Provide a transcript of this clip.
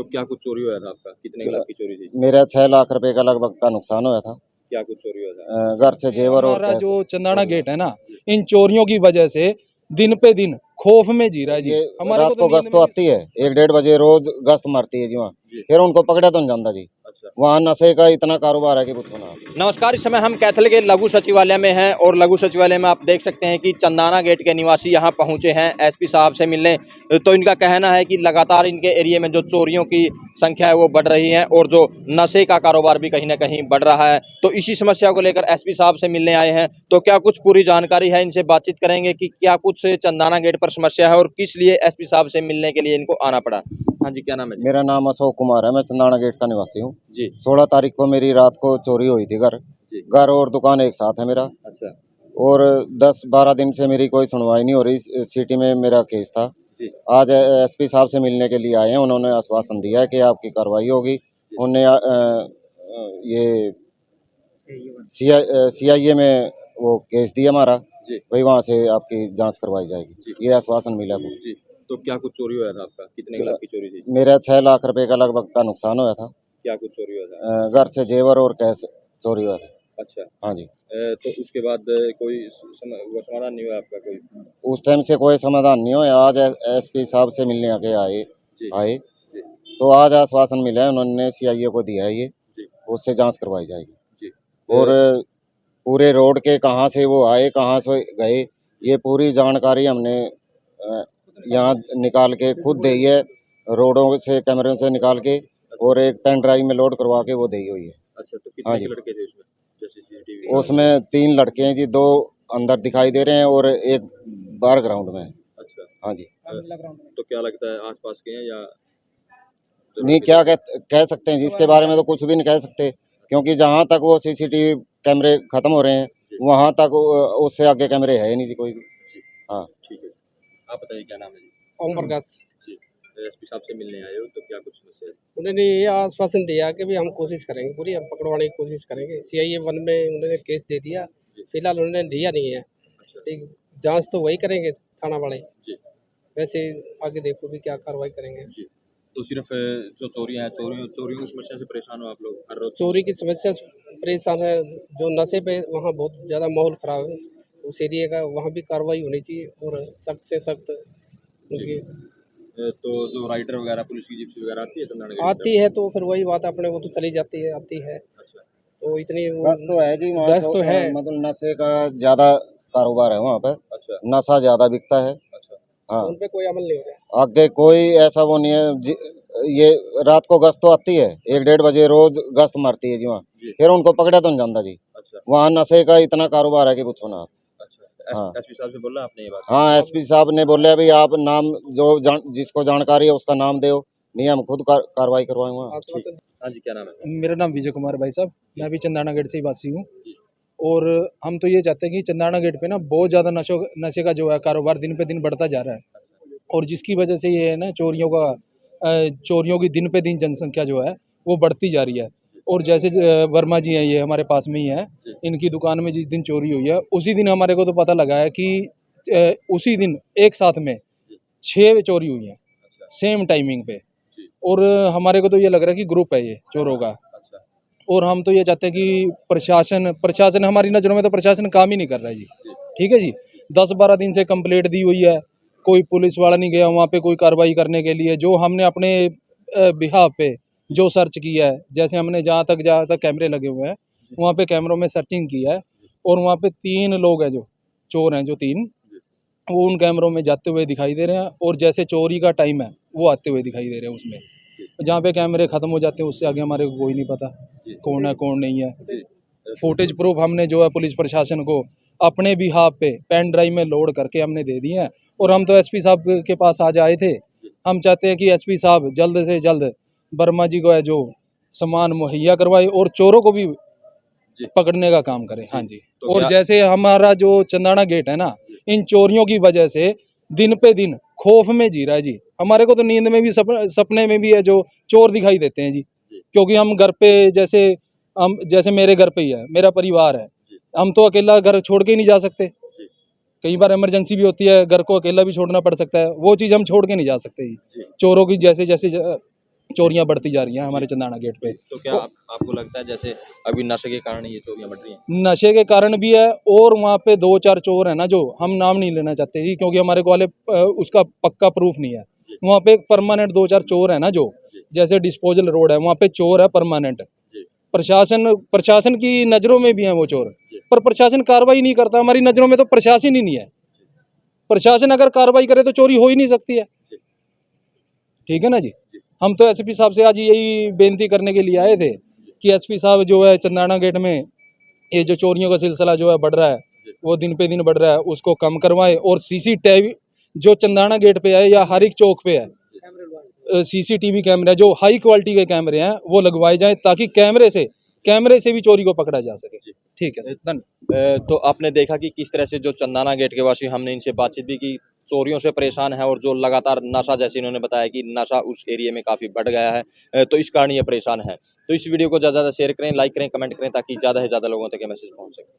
तो क्या कुछ चोरी हुआ था आपका? कितने लाख की चोरी थी? मेरा 6 लाख रुपए का लगभग का नुकसान हुआ था। क्या कुछ चोरी हुआ था? घर से जेवर और हमारा कैश जो चंदाना चोरी हुआ। गेट है ना, इन चोरियों की वजह से दिन पे दिन खौफ में जी रहा है जी। ये हमारे रात को तो को नींद गश्त तो में भी आती है, 1-1:30 बजे रोज गश्त मारती है जी वहाँ। जी। फिर उनको पकड़ा तो नहीं जाता जी। अच्छा। वहाँ नशे का इतना कारोबार है कि पूछो ना। नमस्कार, इस समय हम कैथल के लघु सचिवालय में हैं और लघु सचिवालय में आप देख सकते हैं कि चंदाना गेट के निवासी यहाँ पहुँचे हैं एसपी साहब से मिलने। तो इनका कहना है कि लगातार इनके एरिया में जो चोरियों की संख्या है वो बढ़ रही है और जो नशे का कारोबार भी कहीं ना कहीं बढ़ रहा है। तो इसी समस्या को लेकर एसपी साहब से मिलने आए हैं। तो क्या कुछ पूरी जानकारी है, इनसे बातचीत करेंगे कि क्या कुछ चंदाना गेट पर समस्या है और किस लिए एसपी साहब से मिलने के लिए इनको आना पड़ा। हाँ जी, क्या नाम है जी? मेरा नाम अशोक कुमार है, मैं चंदाना गेट का निवासी हूँ। जी 16 तारीख को मेरी रात को चोरी हुई थी। जी। घर और दुकान एक साथ है मेरा। अच्छा और 10-12 दिन से मेरी कोई सुनवाई नहीं हो रही। सिटी में मेरा केस था। जी आज एसपी साहब से मिलने के लिए आए हैं। उन्होंने आश्वासन दिया है कि आपकी कार्रवाई होगी। उन्हें ये सीआईए में वो केस दिया हमारा, जी वही वहाँ से आपकी जांच करवाई जी। जाएगी, ये आश्वासन मिला मुझे। जी। तो क्या कुछ चोरी हुआ था आपका? कितने लाख की चोरी थी? मेरा 6 लाख रुपए का लगभग का नुकसान हुआ था। क्या कुछ चोरी हुआ था? घर से जेवर और कैश चोरी हुआ था। अच्छा। हाँ जी। तो उसके बाद कोई वो समाधान नहीं हुआ आपका कोई? उस टाइम से कोई समाधान नहीं हुआ। आज एसपी साहब से मिलने आके आए जी आए जी तो आज आश्वासन मिला है, उन्होंने सीआईए को दिया है, ये जी उससे जांच करवाई जाएगी। जी। और पूरे रोड के कहाँ से वो आए, कहाँ से गए, ये पूरी जानकारी हमने यहाँ निकाल के खुद दी है। रोडों से कैमरे से निकाल के और एक पेन ड्राइव में लोड करवा के वो दी हुई है। अच्छा, तो हाँ कितने जी। के लड़के थे उसमें जैसे सीसीटीवी में? उसमें 3 लड़के हैं जी, 2 अंदर दिखाई दे रहे हैं और एक बाहर ग्राउंड में है। अच्छा। हाँ जी। तो क्या लगता है आसपास के हैं या जो नहीं, लड़के क्या थे? कह सकते हैं जी, इसके बारे में तो कुछ भी नहीं कह सकते, क्योंकि जहाँ तक वो सीसीटीवी कैमरे खत्म हो रहे हैं वहाँ तक उससे आगे कैमरे है ही नहीं जी कोई भी। जी हाँ। ठीक है। आप बताइए क्या नाम है जी? ओम प्रकाश। जी। एसपी साहब से मिलने आए हो तो क्या कुछ समस्या है? उन्होंने ये आश्वासन दिया कि भी हम कोशिश करेंगे, पूरी हम पकड़वाने की कोशिश करेंगे। सीआईए 1 में उन्होंने केस दे दिया, फिलहाल उन्होंने लिया नहीं है। अच्छा ठीक, जांच तो वही करेंगे थाना वाले, जी वैसे आगे देखो भी क्या कार्रवाई करेंगे। जी। तो सिर्फ जो चोरियां हैं, चोरियों की समस्या से परेशान हो आप लोग हर रोज? चोरी की समस्या से परेशान है, जो नशे पे वहाँ बहुत ज़्यादा माहौल ख़राब है। उस एरिया का वहाँ भी कार्रवाई होनी चाहिए और सख्त से सख्त उनकी तो जो राइडर वगैरह पुलिस की जिप्सी वगैरह आती है चंदाना गेट की आती है, तो फिर वही बात अपने वो तो चली जाती है, आती है। तरफ? अच्छा तो इतनी वो गश्त तो है जी वहाँ, गश्त तो है। मतलब नशे का ज्यादा कारोबार है वहाँ पर। अच्छा नशा ज्यादा बिकता है। अच्छा। हाँ। उन पे कोई अमल नहीं हो रहा। आगे कोई ऐसा वो नहीं है ये रात को गश्त तो आती है, 1-1:30 बजे रोज गश्त मारती है जी वहाँ। जी। फिर उनको पकड़ा तो नहीं जाता जी। अच्छा वहाँ नशे का इतना कारोबार है कि पूछो ना आप। अच्छा। हाँ। एसपी साहब से बोला आपने ये बात? हाँ, एसपी साहब ने बोले अभी आप नाम जिसको जानकारी है उसका नाम दो, नहीं हम खुद कार्रवाई करवाएंगे। आश्वासन। हाँ जी, क्या नाम है? मेरा नाम विजय कुमार भाई साहब, मैं भी चंदाना गेट से ही वासी हूँ। जी और हम तो ये चाहते हैं कि चंदाना गेट पे ना बहुत ज़्यादा नशे का जो है कारोबार दिन पे दिन बढ़ता जा रहा है, और जिसकी वजह से ये है ना चोरियों की दिन पे दिन जनसंख्या जो है वो बढ़ती जा रही है। और जैसे वर्मा जी हैं, ये हमारे पास में ही है, इनकी दुकान में जिस दिन चोरी हुई है उसी दिन हमारे को तो पता लगा है कि उसी दिन एक साथ में 6 चोरी हुई हैं सेम टाइमिंग पे। और हमारे को तो ये लग रहा है कि ग्रुप है ये चोरों का। अच्छा और हम तो ये चाहते हैं कि प्रशासन हमारी नज़रों में तो प्रशासन काम ही नहीं कर रहा है जी। ठीक है जी, 10-12 दिन से कंप्लेंट दी हुई है, कोई पुलिस वाला नहीं गया वहाँ पे कोई कार्रवाई करने के लिए। जो हमने अपने बिहाफ पे जो सर्च किया है, जैसे हमने जहाँ तक कैमरे लगे हुए हैं वहाँ पे कैमरों में सर्चिंग की है, और वहाँ पे 3 लोग हैं जो चोर हैं, जो 3 वो उन कैमरों में जाते हुए दिखाई दे रहे हैं, और जैसे चोरी का टाइम है वो आते हुए दिखाई दे रहे हैं उसमें। जहाँ पे कैमरे ख़त्म हो जाते हैं उससे आगे हमारे को कोई नहीं पता कौन है कौन नहीं है। फुटेज प्रूफ हमने जो है पुलिस प्रशासन को अपने बिहाफ पे पेन ड्राइव में लोड करके हमने दे दिए हैं। और हम तो एसपी साहब के पास आज आए थे। हम चाहते हैं कि एसपी साहब जल्द से जल्द वर्मा जी को है जो सामान मुहैया करवाए और चोरों को भी पकड़ने का काम करे। हाँ जी। तो और जैसे हमारा जो चंदाना गेट है ना, इन चोरियों की वजह से दिन पे दिन खौफ में जी रहा है जी। हमारे को तो नींद में भी सपने में भी है जो चोर दिखाई देते हैं जी। क्योंकि हम घर पे जैसे मेरे घर पे ही है, मेरा परिवार है, हम तो अकेला घर छोड़ के नहीं जा सकते। कई बार इमरजेंसी भी होती है, घर को अकेला भी छोड़ना पड़ सकता है, वो चीज़ हम छोड़ के नहीं जा सकते जी। चोरों की जैसे चोरियां बढ़ती जा रही हैं हमारे चंदाना गेट पे। तो क्या आपको लगता है जैसे अभी नशे के कारण ये चोरियां बढ़ रही हैं? नशे के कारण भी है, और वहाँ पे 2-4 चोर है ना, जो हम नाम नहीं लेना चाहते जी, क्योंकि हमारे को वाले उसका पक्का प्रूफ नहीं है। वहाँ पे परमानेंट 2-4 चोर है ना, जो जैसे डिस्पोजल रोड है वहाँ पे चोर है परमानेंट। प्रशासन की नज़रों में भी है वो चोर, पर प्रशासन कार्रवाई नहीं करता। हमारी नज़रों में तो प्रशासन ही नहीं है। प्रशासन अगर कार्रवाई करे तो चोरी हो ही नहीं सकती है। ठीक है ना जी। हम तो एसपी साहब से आज यही बेनती करने के लिए आए थे कि एसपी साहब जो है चंदाना गेट में ये जो चोरियों का सिलसिला जो है बढ़ रहा है, वो दिन पे दिन बढ़ रहा है, उसको कम करवाएं। और सीसीटीवी जो चंदाना गेट पे है या हर एक चौक पे है, सीसीटीवी कैमरा जो हाई क्वालिटी के कैमरे हैं वो लगवाए जाएं, ताकि कैमरे से भी चोरी को पकड़ा जा सके। ठीक है सर, धन्यवाद। तो आपने देखा कि किस तरह से जो चंदाना गेट के वासी, हमने इनसे बातचीत भी की, चोरियों से परेशान है और जो लगातार नशा, जैसे इन्होंने बताया कि नशा उस एरिया में काफ़ी बढ़ गया है, तो इस कारण ये परेशान है। तो इस वीडियो को ज़्यादा से ज़्यादा शेयर करें, लाइक करें, कमेंट करें, ताकि ज़्यादा से ज़्यादा लोगों तक ये मैसेज पहुँच सके।